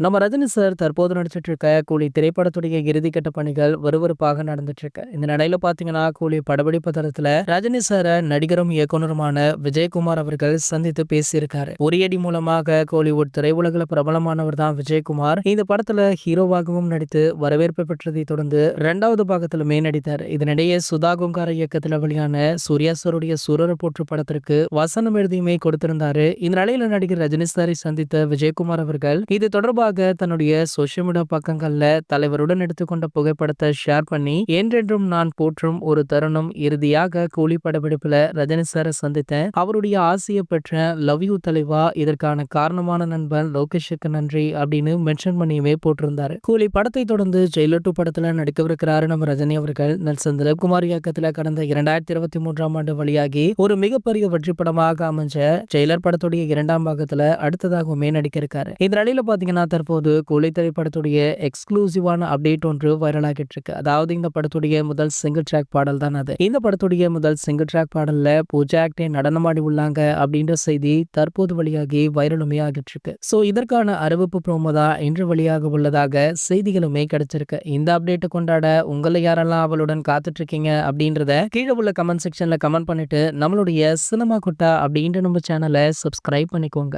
நம்ம ரஜினி சார் தற்போது நடிச்சிட்டு இருக்க கூலி திரைப்படத்துடைய இறுதிக்கட்ட பணிகள் விறுவிறுப்பாக நடந்துட்டு இருக்கு. இந்த நிலையில பாத்தீங்கன்னா கூலி படப்பிடிப்பு தளத்துல ரஜினி சாரை நடிகரும் இயக்குனருமான விஜயகுமார் அவர்கள் சந்தித்து பேசியிருக்காரு. உரியடி மூலமாக கோலிவுட் திரையுலகில் பிரபலமானவர் தான் விஜயகுமார். இந்த படத்துல ஹீரோவாகவும் நடித்து வரவேற்பு பெற்றதை தொடர்ந்து 2வது பாகத்திலுமே நடித்தார். இதனிடையே சுதா கொங்கார இயக்கத்துல வெளியான சூர்யா சாருடைய சூரரை போற்று படத்திற்கு வசனம் எழுதியுமே கொடுத்திருந்தாரு. இந்த நிலையில நடிகர் ரஜினி சாரை சந்தித்த விஜயகுமார் அவர்கள் இது தொடர்பாக தன்னுடைய சோசியல் மீடியா பக்கங்கள்ல தலைவருடன் எடுத்துக்கொண்ட புகைப்படத்தை ஷேர் பண்ணி, என்றென்றும் நான் போற்றும் ஒரு தருணம், இறுதியாக கூலி படப்பிடிப்புல ரஜினி சாரை சந்தித்தேன், அவருடைய ஆசையை பெற்ற, லவ் யூ தலைவா, இதற்கான காரணமான நண்பன் லோகேஷுக்கு நன்றி அப்படின்னு மென்ஷன் பண்ணியுமே போட்டிருந்தாரு. கூலி படத்தை தொடர்ந்து ஜெயிலர் 2 படத்துல நடிக்கவிருக்கிறாரு நம்ம ரஜினி அவர்கள். நெல்சன் திலீப்குமார் இயக்கத்துல கடந்த 2023ஆம் ஆண்டு வெளியாகி ஒரு மிகப்பெரிய வெற்றி படமாக அமைஞ்ச ஜெயிலர் படத்துடைய 2ஆம் பாகத்துல அடுத்ததாகவுமே நடிக்க இருக்காரு. இந்த நிலையில பாத்தீங்கன்னா தற்போது கூலி திரைப்படத்துடைய எக்ஸ்க்ளூசிவான அப்டேட் ஒன்று வைரல் ஆகிட்டு இருக்கு. அதாவது இந்த படத்துடைய முதல் சிங்கிள் ட்ராக் பாடல் தான் அது. இந்த படத்துடைய முதல் சிங்கிள் ட்ராக் பாடல்ல பூஜா ஆக்டே நடனமாடி உள்ளாங்க அப்படின்ற செய்தி தற்போது வெளியாகி வைரலுமே ஆகிட்டு இருக்கு. சோ இதற்கான அறிவிப்பு ப்ரோமோ தான் இன்று வெளியாக உள்ளதாக செய்திகளுமே கிடைச்சிருக்கு. இந்த அப்டேட்டை கொண்டாட உங்களை யாரெல்லாம் அவளுடன் காத்துட்டு இருக்கீங்க அப்படின்றத கீழே உள்ள கமெண்ட் செக்ஷன்ல கமெண்ட் பண்ணிட்டு நம்மளுடைய சினிமா குட்டா அப்படின்ற நம்ம சேனலை சப்ஸ்கிரைப் பண்ணிக்கோங்க.